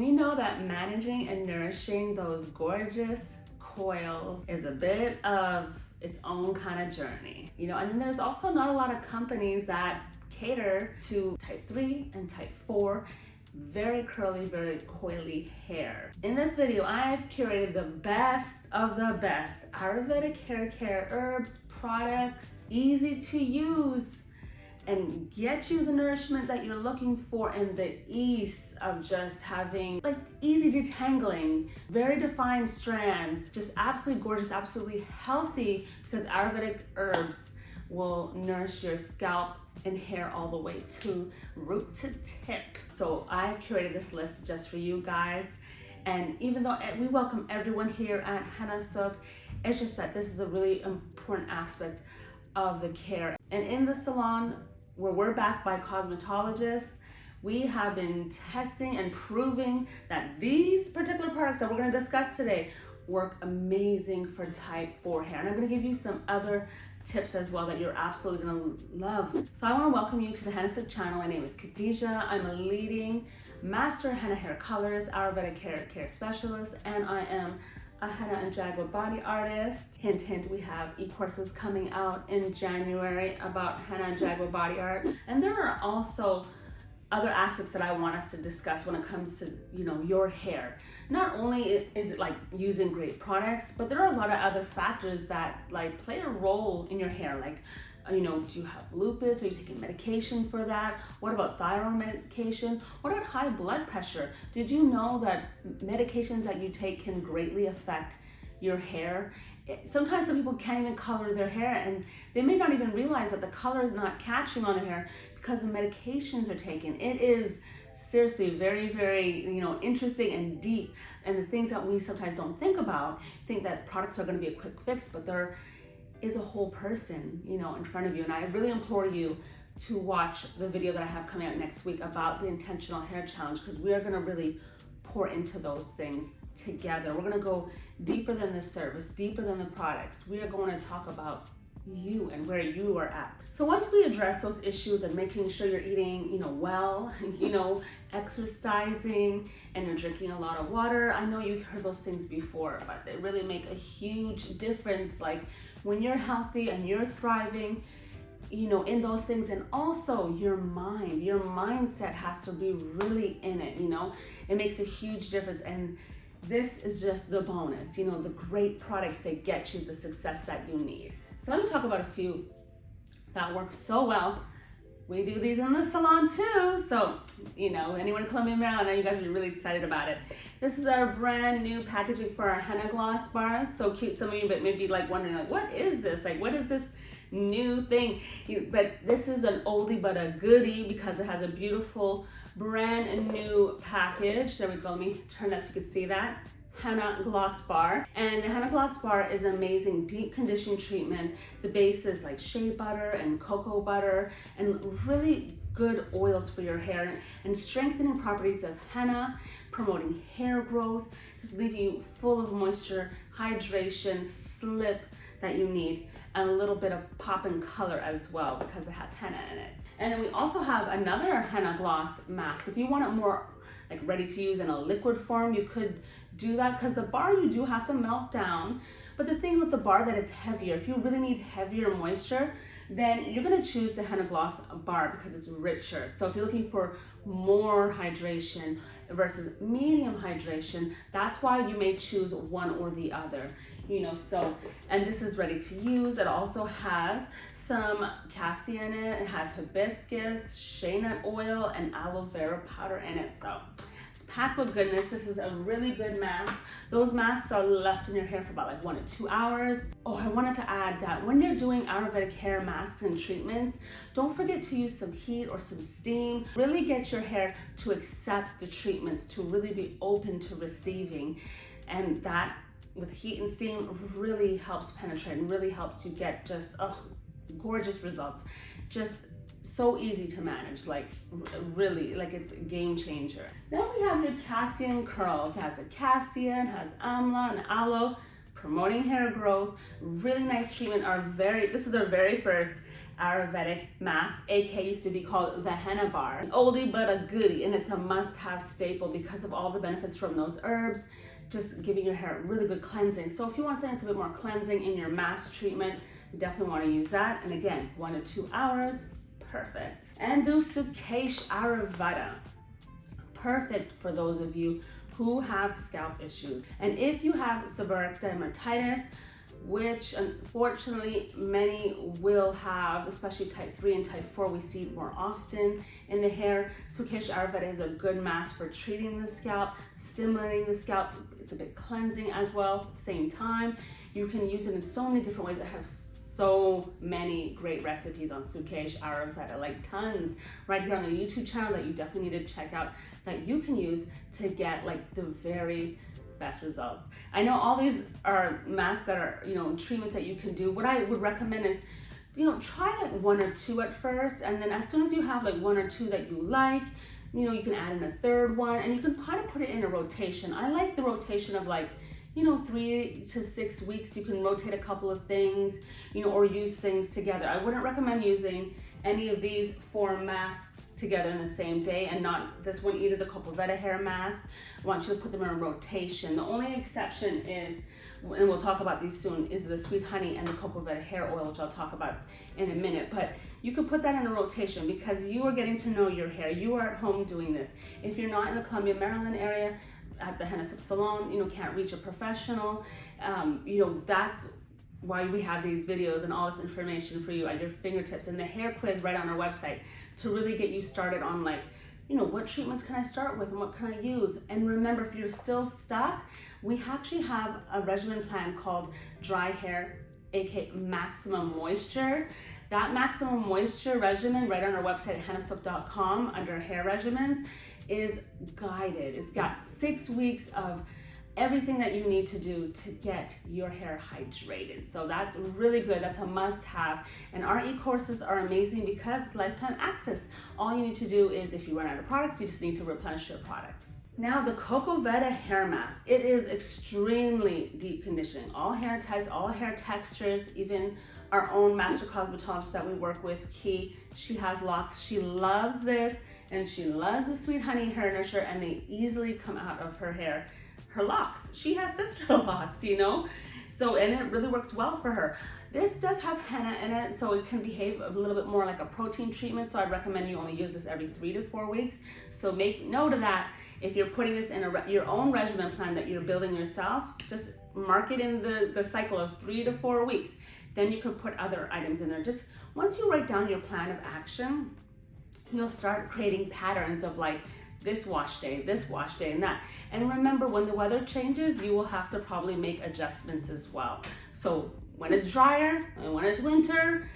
We know that managing and nourishing those gorgeous coils is a bit of its own kind of journey, and then there's also not a lot of companies that cater to type 3 and type 4 very curly, very coily hair. In this video, I've curated the best of the best Ayurvedic hair care herbs, products, easy to use, and get you the nourishment that you're looking for and the ease of just having easy detangling, very defined strands, just absolutely gorgeous, absolutely healthy, because Ayurvedic herbs will nourish your scalp and hair all the way to root to tip. So I've curated this list just for you guys. And even though we welcome everyone here at Henna Sooq, it's just that this is a really important aspect of the care. And in the salon, where we're backed by cosmetologists, we have been testing and proving that these particular products that we're going to discuss today work amazing for type 4 hair. And I'm going to give you some other tips as well that you're absolutely going to love. So I want to welcome you to the Hennasooq channel. My name is Khadija. I'm a leading master henna hair colorist, Ayurvedic hair care specialist, and I am a henna and jaguar body artist. Hint, hint, we have e-courses coming out in January about henna and jaguar body art. And there are also other aspects that I want us to discuss when it comes to, your hair. Not only is it using great products, but there are a lot of other factors that play a role in your hair. Do you have lupus? Are you taking medication for that? What about thyroid medication? What about high blood pressure? Did you know that medications that you take can greatly affect your hair? Sometimes some people can't even color their hair, and they may not even realize that the color is not catching on their hair because the medications are taken. It is seriously very, very, interesting and deep. And the things that we sometimes don't think about, think that products are going to be a quick fix, but there is a whole person, in front of you. And I really implore you to watch the video that I have coming out next week about the intentional hair challenge, because we are going to really pour into those things together. We're going to go deeper than the service, deeper than the products. We are going to talk about you and where you are at. So once we address those issues and making sure you're eating, well, exercising, and you're drinking a lot of water, I know you've heard those things before, but they really make a huge difference. When you're healthy and you're thriving, in those things, and also your mindset has to be really in it, it makes a huge difference. And this is just the bonus, the great products that get you the success that you need. So let me talk about a few that work so well. We do these in the salon too. So, anyone in Columbia, Maryland, I know you guys are really excited about it. This is our brand new packaging for our henna gloss bar. It's so cute. Some of you may be wondering, what is this? What is this new thing? But this is an oldie but a goodie, because it has a beautiful brand new package. There we go. Let me turn that so you can see that. Henna gloss bar. And the henna gloss bar is an amazing deep conditioning treatment. The base is shea butter and cocoa butter and really good oils for your hair, and strengthening properties of henna, promoting hair growth, just leaving you full of moisture, hydration, slip that you need, and a little bit of pop and color as well, because it has henna in it. And then we also have another henna gloss mask. If you want it more ready to use in a liquid form, you could do that, because the bar you do have to melt down. But the thing with the bar, that it's heavier. If you really need heavier moisture, then you're going to choose the henna gloss bar, because it's richer. So if you're looking for more hydration versus medium hydration, that's why you may choose one or the other. And this is ready to use. It also has some cassia in it. It has hibiscus, shea nut oil, and aloe vera powder in it. So it's packed with goodness. This is a really good mask. Those masks are left in your hair for about 1 to 2 hours. Oh, I wanted to add that when you're doing Ayurvedic hair masks and treatments, don't forget to use some heat or some steam. Really get your hair to accept the treatments, to really be open to receiving. And that, with heat and steam, really helps penetrate and really helps you get just gorgeous results. Just so easy to manage, really, it's a game changer. Then we have your Cassian curls. It has a cassia, it has amla and aloe, promoting hair growth. Really nice treatment. This is our very first Ayurvedic mask, aka used to be called the Henna bar. An oldie but a goodie, and it's a must-have staple because of all the benefits from those herbs, just giving your hair really good cleansing. So if you want something that's a bit more cleansing in your mask treatment, you definitely want to use that. And again, 1 to 2 hours, perfect. And the Sukesh Ayurveda, perfect for those of you who have scalp issues. And if you have seborrheic dermatitis, which unfortunately many will have, especially type 3 and type 4, we see it more often in the hair. Sukesh Ayurveda is a good mask for treating the scalp, stimulating the scalp. It's a bit cleansing as well at the same time. You can use it in so many different ways. I have so many great recipes on Sukesh Ayurveda, like tons right here on the YouTube channel that you definitely need to check out, that you can use to get like the very best results. I know all these are masks that are, treatments that you can do. What I would recommend is, try like 1 or 2 at first, and then as soon as you have like 1 or 2 that you like, you can add in a third one, and you can kind of put it in a rotation. I like the rotation of like, 3 to 6 weeks. You can rotate a couple of things, or use things together. I wouldn't recommend using any of these 4 masks together in the same day, and not this one either, the Coco Veda hair mask. I want you to put them in a rotation. The only exception is, and we'll talk about these soon, is the sweet honey and the Coco Veda hair oil, which I'll talk about in a minute. But you can put that in a rotation because you are getting to know your hair. You are at home doing this. If you're not in the Columbia, Maryland area, at the Hennasooq salon, can't reach a professional, that's why we have these videos and all this information for you at your fingertips, and the hair quiz right on our website to really get you started on like, what treatments can I start with and what can I use? And remember, if you're still stuck, we actually have a regimen plan called Dry Hair, aka Maximum Moisture. That Maximum Moisture regimen right on our website at hennasooq.com under hair regimens is guided. It's got 6 weeks of everything that you need to do to get your hair hydrated. So that's really good. That's a must-have. And our e-courses are amazing because it's lifetime access. All you need to do is, if you run out of products, you just need to replenish your products. Now, the Coco Veda hair mask. It is extremely deep conditioning. All hair types, all hair textures, even our own master cosmetologist that we work with, Key, she has locks. She loves this, and she loves the sweet honey hair nourisher, and they easily come out of her hair. Her locks. She has sister locks, So, and it really works well for her. This does have henna in it, so it can behave a little bit more like a protein treatment. So I'd recommend you only use this every 3 to 4 weeks. So make note of that. If you're putting this in your own regimen plan that you're building yourself, just mark it in the cycle of 3 to 4 weeks. Then you could put other items in there. Just once you write down your plan of action, you'll start creating patterns of like, this wash day, and that. And remember, when the weather changes, you will have to probably make adjustments as well. So when it's drier and when it's winter,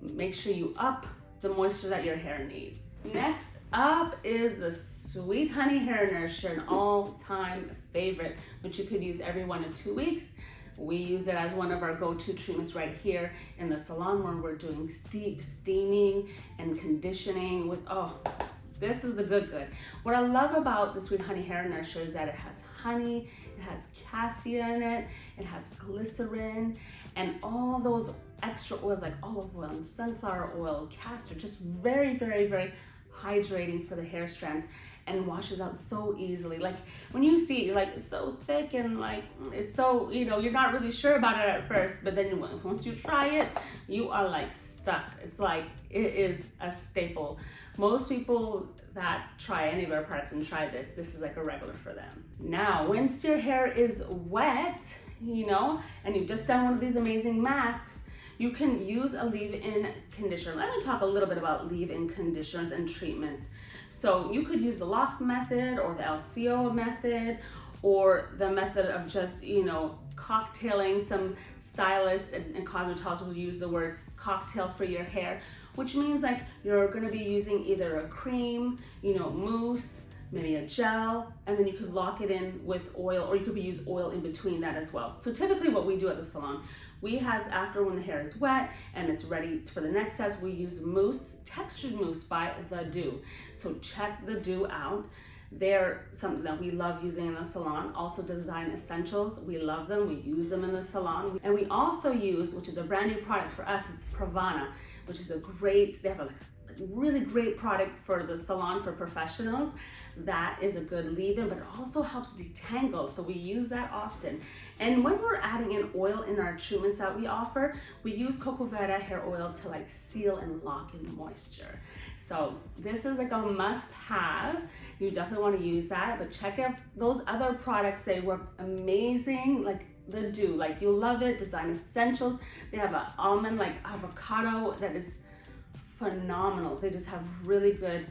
make sure you up the moisture that your hair needs. Next up is the Sweet Honey Hair Nourisher, an all-time favorite, which you could use every 1 to 2 weeks. We use it as one of our go-to treatments right here in the salon, where we're doing deep steaming and conditioning with, this is the good. What I love about the Sweet Honey Hair Nourisher is that it has honey, it has cassia in it, it has glycerin, and all those extra oils like olive oil and sunflower oil, castor, just very, very, very hydrating for the hair strands, and washes out so easily. Like when you see it, you're like, it's so thick and like, it's so, you're not really sure about it at first, but then once you try it, you are like stuck. It's like, it is a staple. Most people that try any of our products and try this is like a regular for them. Now, once your hair is wet, and you've just done one of these amazing masks, you can use a leave-in conditioner. Let me talk a little bit about leave-in conditioners and treatments. So you could use the lock method or the LCO method, or the method of just, cocktailing. Some stylists and cosmetologists will use the word cocktail for your hair, which means like you're gonna be using either a cream, mousse, maybe a gel, and then you could lock it in with oil, or you could use oil in between that as well. So typically what we do at the salon, we have, after when the hair is wet and it's ready for the next test, we use mousse, textured mousse by The Do. So check The Do out. They're something that we love using in the salon. Also Design Essentials, we love them, we use them in the salon. And we also use, which is a brand new product for us, Pravana, which is they have a really great product for the salon for professionals. That is a good leave-in, but it also helps detangle, so we use that often. And when we're adding in oil in our treatments that we offer, we use coco veda hair oil to like seal and lock in moisture. So this is like a must-have. You definitely want to use that, but check out those other products. They work amazing, like the Dew, like you'll love it. Design Essentials, they have an almond like avocado that is phenomenal. They just have really good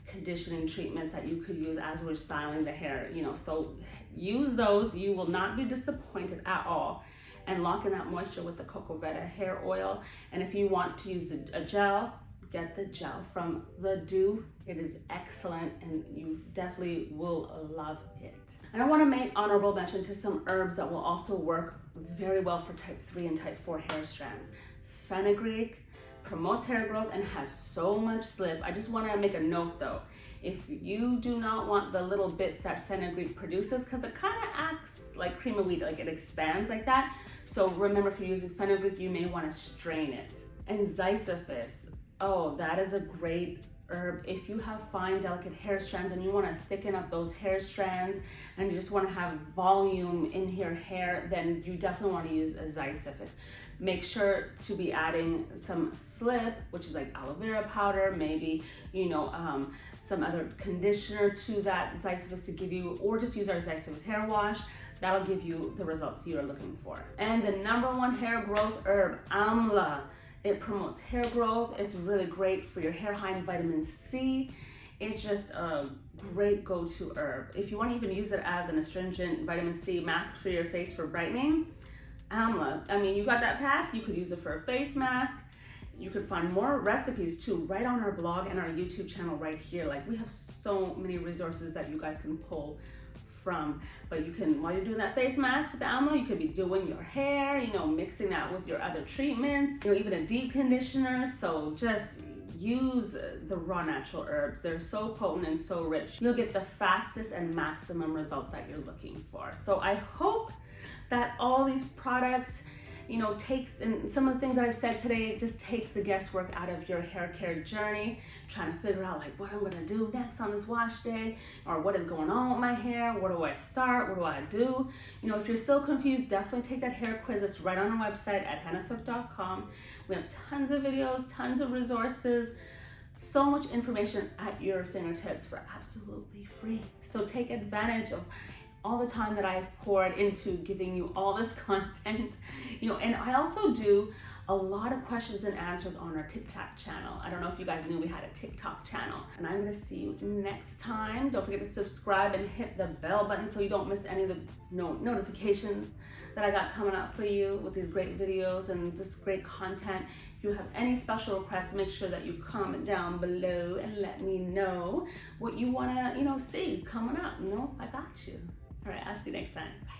conditioning treatments that you could use as we're styling the hair, you know, so use those. You will not be disappointed at all, and lock in that moisture with the coco veda hair oil. And if you want to use a gel, get the gel from the Dew. It is excellent and you definitely will love it. And I want to make honorable mention to some herbs that will also work very well for type 3 and type 4 hair strands. Fenugreek promotes hair growth and has so much slip. I just want to make a note though. If you do not want the little bits that fenugreek produces, because it kind of acts like cream of wheat, like it expands like that. So remember, if you're using fenugreek, you may want to strain it. And Ziziphus, oh, that is a great herb. If you have fine, delicate hair strands and you want to thicken up those hair strands and you just want to have volume in your hair, then you definitely want to use a Ziziphus. Make sure to be adding some slip, which is like aloe vera powder, maybe, you know, some other conditioner to that Ziziphus to give you, or just use our Ziziphus hair wash. That'll give you the results you're looking for. And the #1 hair growth herb, Amla. It promotes hair growth. It's really great for your hair, high in vitamin C. It's just a great go-to herb. If you want to even use it as an astringent vitamin C mask for your face for brightening, Amla. I mean, you got that pack, you could use it for a face mask. You could find more recipes too right on our blog and our YouTube channel right here. Like, we have so many resources that you guys can pull from. But you can, while you're doing that face mask with the Amla, you could be doing your hair, you know, mixing that with your other treatments, you know, even a deep conditioner. So just use the raw natural herbs. They're so potent and so rich. You'll get the fastest and maximum results that you're looking for. So I hope that all these products, you know, takes, and some of the things that I said today, it just takes the guesswork out of your hair care journey, trying to figure out like what I'm gonna do next on this wash day, or what is going on with my hair, where do I start, what do I do? You know, if you're still confused, definitely take that hair quiz. It's right on our website at hennasooq.com. We have tons of videos, tons of resources, so much information at your fingertips for absolutely free. So take advantage of all the time that I've poured into giving you all this content, you know. And I also do a lot of questions and answers on our TikTok channel. I don't know if you guys knew we had a TikTok channel. And I'm gonna see you next time. Don't forget to subscribe and hit the bell button so you don't miss any of the notifications that I got coming up for you with these great videos and just great content. If you have any special requests, make sure that you comment down below and let me know what you wanna, you know, see coming up. You know, I got you. All right, I'll see you next time. Bye.